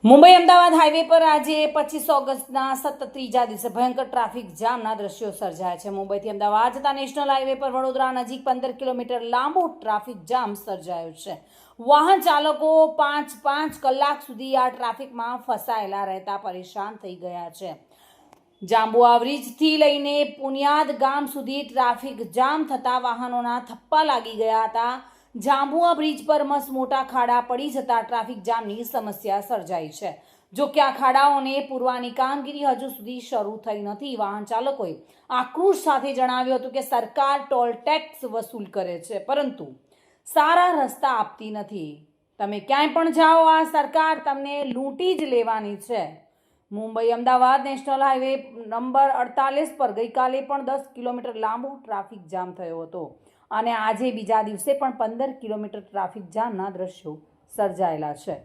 Mumbai Ahmedabad highway પર આજે 25 ઓગસ્ટના સતત ત્રીજા દિવસે ભયંકર ટ્રાફિક જામના દ્રશ્યો સર્જાયા છે। મુંબઈથી અમદાવાદ જતા નેશનલ હાઈવે પર વડોદરા નજીક 15 કિલોમીટર લાંબો ટ્રાફિક જામ સર્જાયો છે। વાહન ચાલકો 5 કલાક સુધી આ ટ્રાફિકમાં ફસાયેલા રહેતા પરેશાન થઈ ગયા છે। જાંબુઆ બ્રિજથી લઈને પુનિયાદ ગામ સુધી ટ્રાફિક જામ થતા વાહનોના થપ્પા લાગી ગયા હતા। જાંબુઆ બ્રિજ પર મોટા ખાડા પડી જતા ટ્રાફિક જામની સમસ્યા સર્જાઈ છે। જો કે આ ખાડાઓને પૂરવાની કામગીરી હજુ સુધી શરૂ થઈ નથી। વાહન ચાલકોએ આક્રોશ સાથે જણાવ્યું હતું કે સરકાર ટોલ ટેક્સ વસૂલ કરે છે પરંતુ સારા રસ્તા આપતી નથી। તમે ક્યાંય પણ જાઓ આ સરકાર તમને લૂંટી જ લેવાની છે। Mumbai Ahmedabad national highway number 48 પર ગઈકાલે પણ 10 કિલોમીટર લાંબો ટ્રાફિક જામ થયો હતો અને આજે બીજા દિવસે પણ 15 કિલોમીટર ટ્રાફિક જામના દ્રશ્યો સર્જાયેલા છે।